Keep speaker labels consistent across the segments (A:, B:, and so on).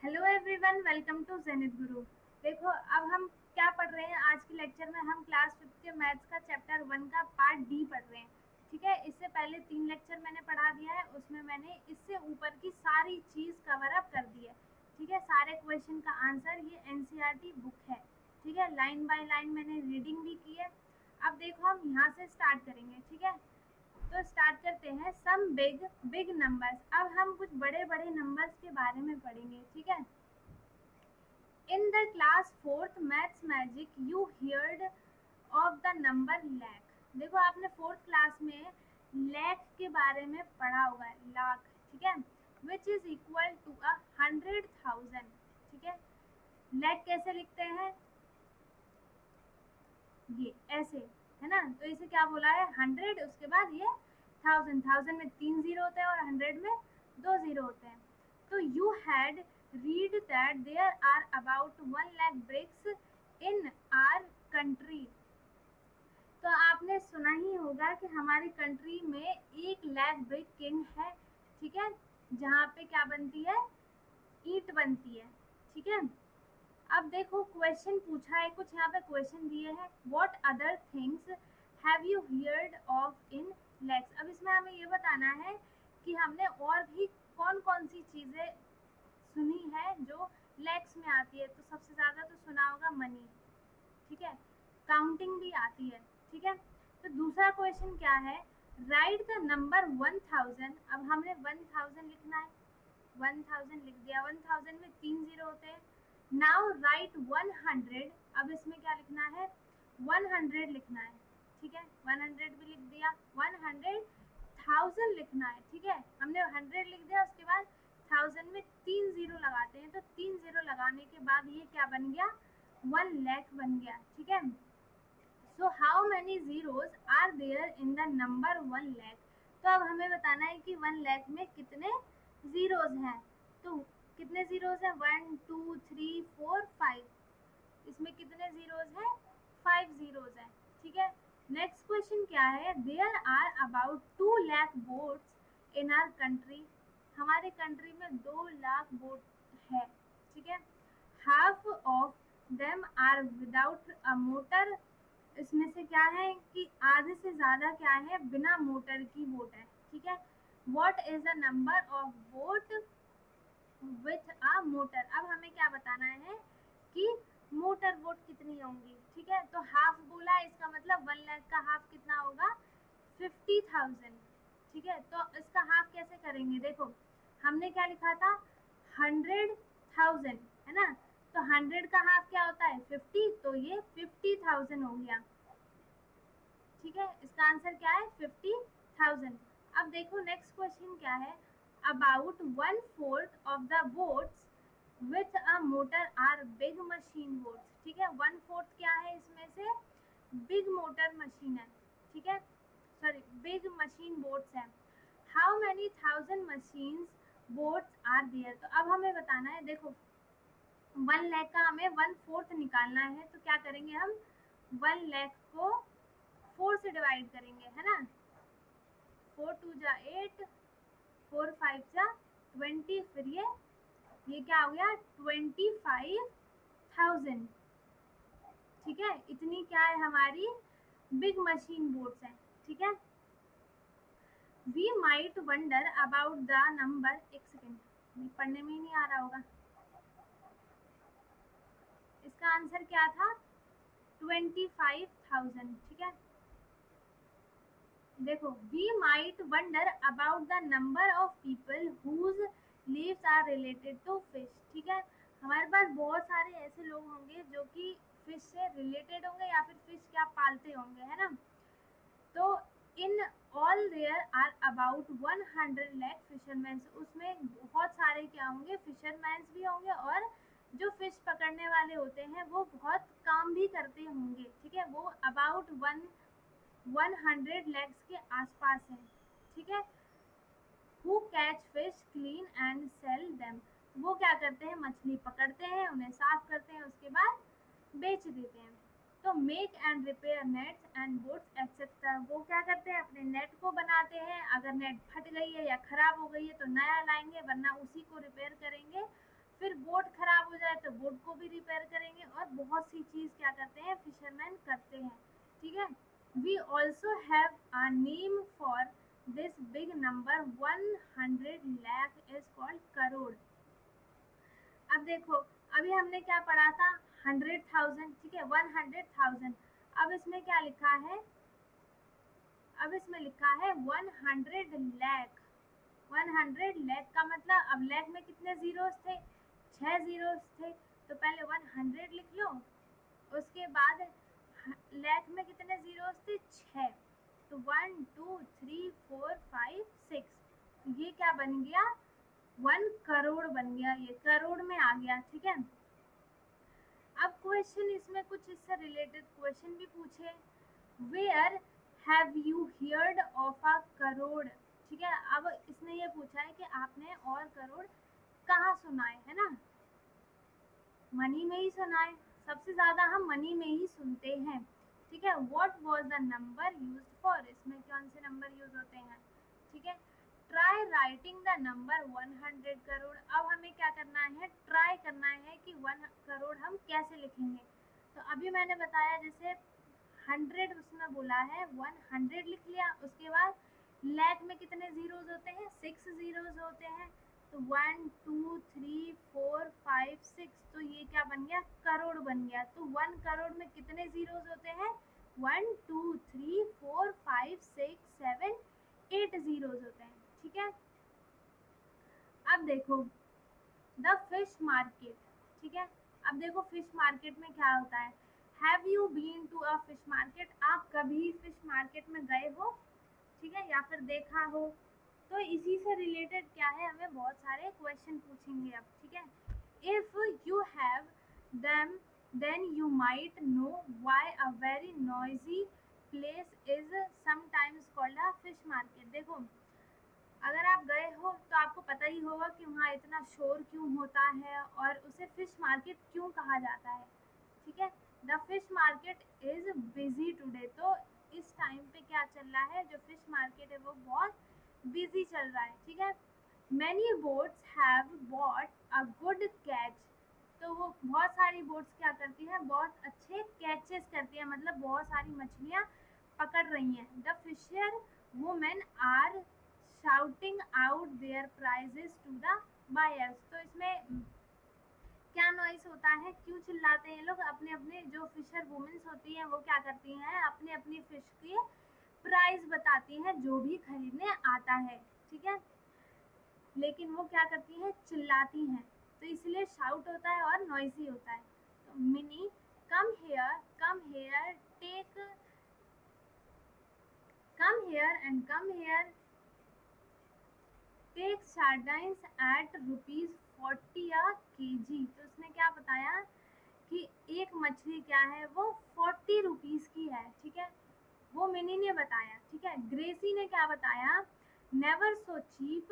A: Hello everyone, welcome to Zenith Guru. देखो, अब हम क्या पढ़ रहे हैं आज के लेक्चर में। हम क्लास 5th के मैथ्स का चैप्टर 1 का पार्ट डी पढ़ रहे हैं। ठीक है, इससे पहले 3 लेक्चर मैंने पढ़ा दिया है, उसमें मैंने इससे ऊपर की सारी चीज़ कवर अप कर दी है। ठीक है, सारे क्वेश्चन का आंसर ये एनसीईआरटी बुक है। ठीक है, लाइन बाय लाइन मैंने रीडिंग भी की है। अब देखो, हम यहाँ से स्टार्ट करेंगे। ठीक है, तो स्टार्ट करते हैं। Some big big numbers. अब हम कुछ बड़े बड़े नंबर्स के बारे में पढ़ेंगे। ठीक है, in the class 4th maths magic you heard of the number lakh. देखो, आपने 4th क्लास में लैख के बारे में पढ़ा होगा, लाख। ठीक है, विच इज इक्वल टू 100,000। ठीक है, लैख कैसे लिखते हैं? ये ऐसे, है ना। तो इसे क्या बोला है? 100, उसके बाद ये 1000। 1000 में 3 जीरो होते हैं और 100 में 2 जीरो होते हैं। तो you had read that there are about 1 lakh bricks in our country. तो आपने सुना ही होगा कि हमारी कंट्री में 1 लाख ब्रिक किंग है। ठीक है, जहाँ पे क्या बनती है? ईंट बनती है। ठीक है, अब देखो, क्वेश्चन पूछा है, कुछ यहाँ पे क्वेश्चन दिए हैं। What other things have you heard of in lakes. अब इसमें हमें ये बताना है कि हमने और भी कौन कौन सी चीज़ें सुनी है जो लैक्स में आती है। तो सबसे ज़्यादा तो सुना होगा मनी। ठीक है, काउंटिंग भी आती है। ठीक है, तो दूसरा क्वेश्चन क्या है? Right the number 1000। अब हमने 1000 लिखना है। 1000 लिख दिया। 1000 में 3 जीरो होते हैं। Now right 100। अब इसमें क्या लिखना है? 100 लिखना है। ठीक है, 100 भी लिख दिया। 100,000 लिखना है। ठीक है, हमने 100 लिख दिया, उसके बाद 1000 में 3 जीरो लगाते हैं। तो 3 जीरो लगाने के बाद ये क्या बन गया? 1 लाख बन गया। ठीक है, so how many zeros are there in the number 1 lakh. तो अब हमें बताना है कि 1 लाख में कितने जीरोज हैं। तो कितने जीरोज हैं? 1 2 3 4 5। इसमें कितने जीरोज हैं? 5 जीरोज हैं। ठीक है, नेक्स्ट क्वेश्चन क्या है? There are about 2 lakh boats in our country. हमारे कंट्री में 2 लाख बोट है। ठीक है, half of them are without a motor. इसमें से क्या है कि आधे से ज्यादा क्या है? बिना मोटर की बोट है। ठीक है, what is the number of boat with a motor. अब हमें क्या बताना है कि मोटर बोट कितनी होंगी। ठीक है, तो हाफ बोला, इसका मतलब 1 लाख का हाफ कितना होगा? 50,000। ठीक है, तो इसका हाफ कैसे करेंगे? देखो, हमने क्या लिखा था? 100,000, है ना। तो 100 का हाफ क्या होता है? 50। तो ये 50,000 हो गया। ठीक है, इसका आंसर क्या है? 50,000। अब देखो, नेक्स्ट क्वेश्चन क्या है? About 1/4 of the boats with a motor are big machine boats. ठीक है, 1/4 क्या है? इसमें से बिग मोटर मशीन है। ठीक है, सॉरी, बिग मशीन बोट्स है। How many 1000 machines boats are there. तो अब हमें बताना है। देखो, 1 लाख का हमें 1/4 निकालना है। तो क्या करेंगे हम? 1 लाख को 4 से डिवाइड करेंगे, है ना। 4 2 जा 8, 4 5 जा 20। फिर ये क्या हो गया? 25,000। ठीक है, इतनी क्या है? हमारी बिग मशीन बोट्स हैं। ठीक है, we might wonder about the number. एक सेकेंड, पढ़ने में ही नहीं आ रहा होगा। इसका आंसर क्या था? 25,000। ठीक है, देखो, we might wonder about the number of people whose lives are related to fish. ठीक है, हमारे पास बहुत सारे ऐसे लोग होंगे जो कि फिश से रिलेटेड होंगे या फिर फिश क्या पालते होंगे, है ना। तो in all there are about 100 lakh fisherman. उसमें बहुत सारे क्या होंगे? फिशरमैन भी होंगे, और जो फिश पकड़ने वाले होते हैं वो बहुत काम भी करते होंगे। ठीक है, वो अबाउट 100 लैक्स के आसपास है। ठीक है, who catch fish clean and sell them. वो क्या करते हैं? मछली पकड़ते हैं, उन्हें साफ करते हैं, उसके बाद बेच देते हैं। तो make and repair nets and boats etcetera. वो क्या करते हैं? अपने नेट को बनाते हैं। अगर नेट फट गई है या खराब हो गई है तो नया लाएंगे, वरना उसी को रिपेयर करेंगे। फिर बोट तो बोट को भी रिपेयर करेंगे, और बहुत सी चीज़ क्या करते हैं फिशरमैन करते हैं, ठीक है। We also have a name for this big number 100 lakh is called crore. अब देखो, अभी हमने क्या पढ़ा था 100,000, ठीक है, 100,000। अब इसमें क्या लिखा है, अब इसमें लिखा है 100 लाख। 100 लाख का मतलब, अब लाख में कितने जीरोस थे, 6 जीरोस थे, तो पहले 100 लिख लो, उसके बाद लाख में कितने जीरोस थे, 6, तो 1 2 3 4 5 6, ये क्या बन गया, 1 करोड़ बन गया, ये करोड़ में आ गया, ठीक है। अब क्वेश्चन इसमें कुछ इससे रिलेटेड क्वेश्चन भी पूछे, where have you heard of a crore, ठीक है। अब इसने ये पूछा है कि आपने और करोड़ कहाँ सुना है ना, मनी में ही सुना है, सबसे ज्यादा हम मनी में ही सुनते हैं, ठीक है। What was the number used for, इसमें कौन से नंबर यूज होते हैं, ठीक है। Try writing the number 100 crore. अब हमें क्या करना है, ट्राई करना है कि 1 करोड़ हम कैसे लिखेंगे। तो अभी मैंने बताया जैसे 100 उसमें बोला है, 100 लिख लिया, उसके बाद लाख में कितने जीरोज होते हैं, 6 जीरोज होते हैं, तो 1 2 3 4 5 6, तो ये क्या बन गया, करोड़ बन गया। तो 1 करोड़ में कितने जीरोज होते हैं, 1 2 3 4 5 6 7 8 जीरोज होते हैं, ठीक है। अब देखो द फिश मार्केट, ठीक है। अब देखो फिश मार्केट में क्या होता है, have you been to a fish market, आप कभी फिश मार्केट में गए हो, ठीक है, या फिर देखा हो। तो इसी से रिलेटेड क्या है, हमें बहुत सारे क्वेश्चन पूछेंगे अब, ठीक है। If you have them then you might know why a very noisy place is sometimes called a fish market. देखो, अगर आप गए हो तो आपको पता ही होगा कि वहाँ इतना शोर क्यों होता है और उसे फिश मार्केट क्यों कहा जाता है, ठीक है। The fish market is busy today, तो इस टाइम पे क्या चल रहा है, जो फिश मार्केट है वो बहुत बिजी चल रहा है, ठीक है। Many boats have bought a good catch, तो वो बहुत सारी बोट्स क्या करती हैं, बहुत अच्छे कैचेस करती हैं, मतलब बहुत सारी मछलियाँ पकड़ रही हैं। The fisher women are shouting out their prices to the buyers, तो इसमें क्या नॉइस होता है, क्यों चिल्लाते हैं लोग, अपने अपने जो फिशर वुमेन्स होती हैं वो क्या करती हैं, अपने अपनी फिश की प्राइस बताती हैं जो भी खरीदने आता है, ठीक है। लेकिन वो क्या करती हैं, चिल्लाती हैं, तो इसलिए शाउट होता है और नॉइसी होता है। तो Mini come here take come here take sardines at ₹40 a kg। तो उसने क्या बताया कि एक मछली क्या है वो 40 रुपीज़ की है, ठीक है, वो मिनी ने बताया, ठीक है। ग्रेसी ने क्या बताया, never so cheap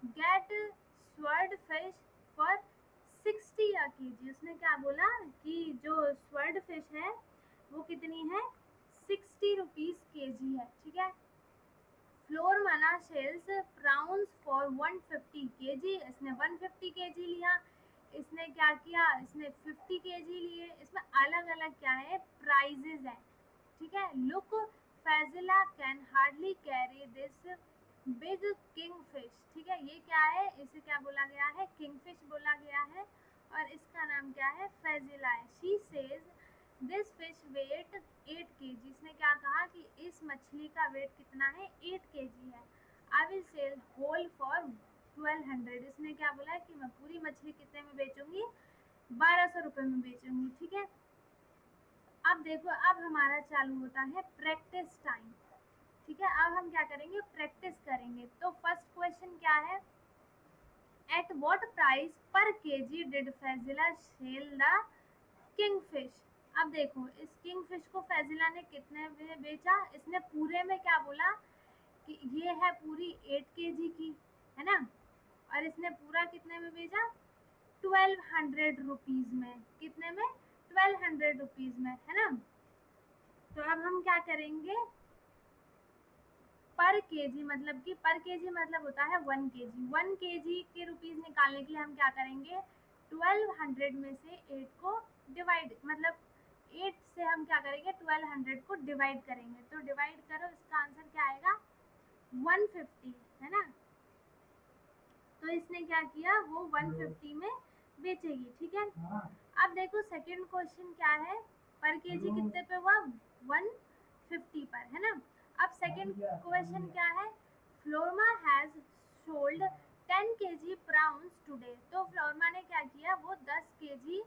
A: get sword fish for 60 a kg। उसने क्या बोला कि जो स्वर्ड फिश है वो कितनी है, 60 रुपीज़ kg है, ठीक है। फ्लोर मना सेल्स प्राउंस फॉर 150 kg, इसने 150 kg लिया, इसने क्या किया, इसने 50 kg लिए, इसमें अलग अलग क्या है, प्राइजेज है, ठीक है। Look Fazila can hardly carry this big king fish, ठीक है, ये क्या है, इसे क्या बोला गया है, किंग फिश बोला गया है, और इसका नाम क्या है, फैजिला है। She says this fish weight 8 kg, इसने क्या कहा कि इस मछली का वेट कितना है, 8 kg है। I will sell whole for 1200, इसने क्या बोला है कि मैं पूरी मछली कितने में बेचूंगी, 1200 रुपये में बेचूंगी, ठीक है। अब देखो, अब हमारा चालू होता है प्रैक्टिस टाइम, ठीक है। अब हम क्या करेंगे, प्रैक्टिस करेंगे। तो फर्स्ट क्वेश्चन क्या है, at what price per KG did Fazila sell the king fish. अब देखो, इस किंग फिश को फैजिला ने कितने में बेचा, इसने पूरे में क्या बोला कि ये है पूरी 8 kg की, है ना, और इसने पूरा कितने में बेचा, 1200 रुपीज़ में, कितने में, 1200 रुपीज़ में, है ना। तो अब हम क्या करेंगे, पर केजी मतलब कि पर केजी मतलब होता है 1 kg, 1 kg के रुपीज़ निकालने के लिए हम क्या करेंगे, 1200 में से 8 को डिवाइड, मतलब 8 से हम क्या करेंगे 1200 को डिवाइड करेंगे। तो डिवाइड करो, इसका आंसर क्या आएगा 150, है ना। तो इसने क्या किया, वो 150 में बेचेगी, ठीक है। अब देखो सेकंड क्वेश्चन क्या है, पर केजी कितने पे हुआ 150 पर, है ना। अब सेकंड क्वेश्चन क्या है, Florma has sold 10 kg prawns today. तो फ्लोरमा ने क्या किया, वो 10 kg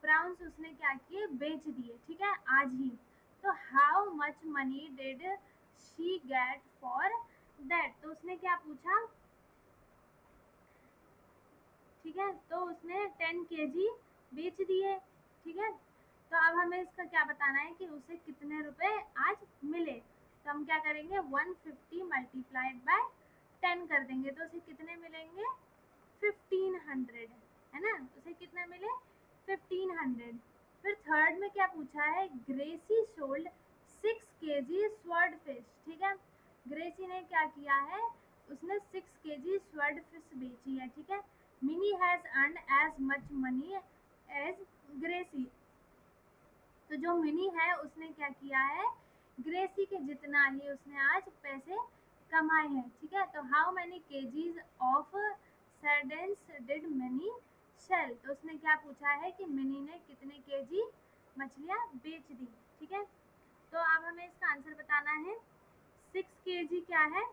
A: प्राउंस उसने क्या किए, बेच दिए, ठीक है, आज ही। तो how much money did she get for that. तो उसने क्या पूछा, ठीक है, तो उसने 10 kg बेच दिए, ठीक है। तो अब हमें इसका क्या बताना है कि उसे कितने रुपए आज मिले। तो हम क्या करेंगे 150 मल्टीप्लाइड बाय 10 कर देंगे, तो उसे कितने मिलेंगे 1500, है ना। उसे कितने मिले 1500। फिर थर्ड में क्या पूछा है, Gracy sold 6 kg sword fish, ठीक है। ग्रेसी ने क्या किया है, उसने 6 kg स्वर्ड फिश बेची है, ठीक है। Mini has earn as much money as Gracy. तो जो मिनी है उसने क्या किया है, ग्रेसी के जितना ही उसने आज पैसे कमाए हैं, ठीक है। तो how many KGs of sardines did Mini sell. तो उसने क्या पूछा है कि मिनी ने कितने केजी मछलियाँ बेच दी, ठीक है। तो अब हमें इसका आंसर बताना है। 6 kg क्या है,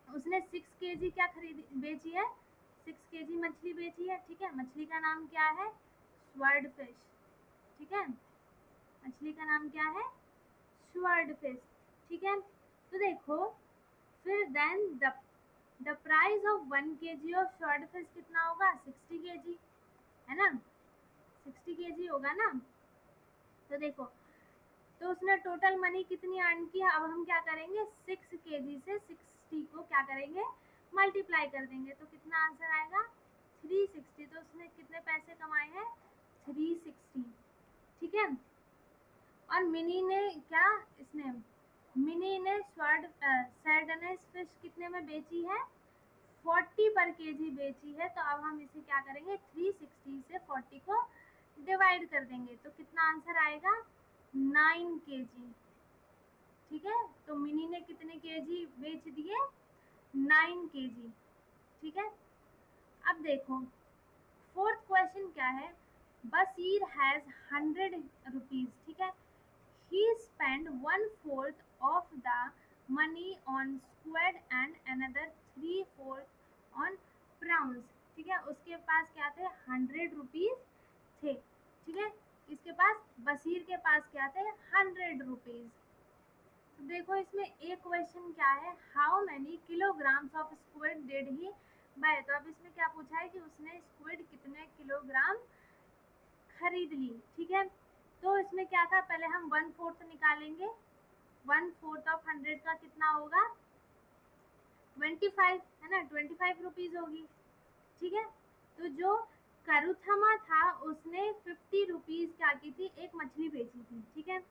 A: उसने 6 kg क्या खरीदी बेची है, 6 kg मछली बेची है, ठीक है। मछली का नाम क्या है, स्वर्ड फिश, ठीक है। मछली का नाम क्या है, स्वर्ड फिश, ठीक है। तो देखो फिर then the price of 1 kg of sword fish कितना होगा 60 kg, है ना, 60 kg होगा ना। तो देखो, तो उसने टोटल मनी कितनी अर्न की। अब हम क्या करेंगे 6 kg से 60 को क्या करेंगे मल्टीप्लाई कर देंगे, तो कितना आंसर आएगा 360। तो उसने कितने पैसे कमाए हैं 360, ठीक है। और मिनी ने क्या, इसने मिनी ने सैर्डेनेस फिश कितने में बेची है 40 पर केजी बेची है। तो अब हम इसे क्या करेंगे 360 से 40 को डिवाइड कर देंगे, तो कितना आंसर आएगा 9 kg, ठीक है। तो मिनी ने कितने केजी बेच दिए 9 kg, ठीक है। अब देखो फोर्थ क्वेश्चन क्या है, बसीर हैज 100 रुपीज, ठीक है। He spend 1/4 of the money on squid and another 3/4 on prawns, ठीक है। उसके पास क्या थे 100 रुपीज थे, ठीक है। इसके पास बसीर के पास क्या थे 100 रुपीज। तो देखो इसमें एक क्वेश्चन क्या है, how many kilograms of squid did he buy. तो अब इसमें क्या पूछा है कि उसने स्क्विड कितने किलोग्राम खरीद ली, ठीक है। तो इसमें क्या था, पहले हम 1/4 निकालेंगे, 1/4 ऑफ 100 का कितना होगा 25, है ना, 25 रुपीज होगी, ठीक है। तो जो करुथमा था उसने 50 रुपीज क्या की थी, एक मछली बेची थी, ठीक है।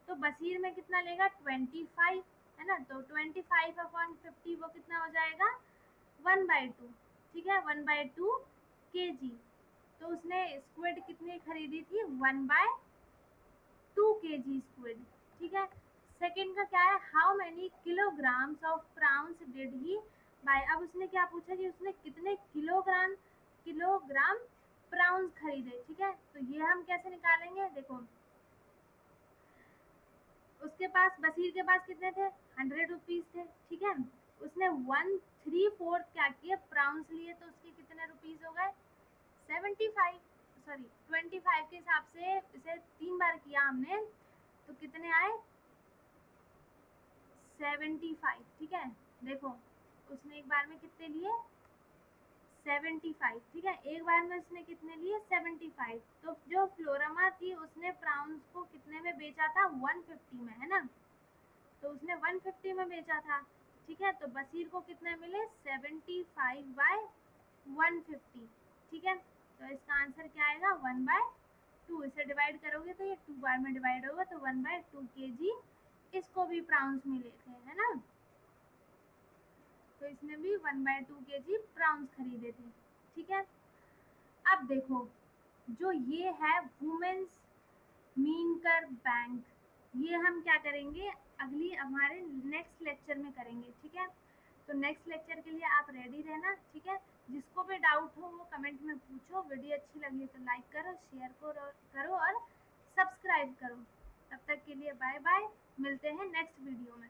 A: तो बसीर में कितना लेगा 25, है ना। तो 25 अपॉन 50 वो कितना हो जाएगा 1/2, ठीक है, 1/2 kg। तो उसने स्क्विड कितनी खरीदी थी 1/2 kg स्क्विड, ठीक है। सेकंड का क्या है, how many kilograms of prawns did he buy. अब उसने क्या पूछा कि उसने कितने किलोग्राम प्राउंस खरीदे, ठीक है। तो ये हम कैसे निकालेंगे, देखो उसके पास बसीर के पास कितने थे 100 रुपीज थे, ठीक है। उसने 1/3 क्या किए प्राउंस लिए, तो उसके कितने रुपीज हो गए 75, सॉरी 25 के हिसाब से इसे 3 बार किया हमने, तो कितने आए 75, ठीक है। देखो उसने एक बार में कितने लिए 75, ठीक है, एक बार में उसने कितने लिए 75। तो जो फ्लोरमा थी उसने प्राउंस को कितने में बेचा था 150 में, है ना। तो उसने 150 में बेचा था, ठीक है। तो बसीर को कितने मिले 75/150, ठीक है। तो इसका आंसर क्या आएगा 1/2। इसे डिवाइड करोगे तो ये 2 बार में डिवाइड होगा, तो 1/2 kg इसको भी प्राउंस मिले थे, है ना। तो इसने भी 1/2 kg प्राउंस खरीदे थे, ठीक है। अब देखो, जो ये है वुमेन्स मीनकर बैंक, ये हम क्या करेंगे अगली हमारे नेक्स्ट लेक्चर में करेंगे, ठीक है। तो नेक्स्ट लेक्चर के लिए आप रेडी रहना, ठीक है। जिसको भी डाउट हो वो कमेंट में पूछो। वीडियो अच्छी लगी तो लाइक करो, शेयर करो और सब्सक्राइब करो। तब तक के लिए बाय बाय, मिलते हैं नेक्स्ट वीडियो में।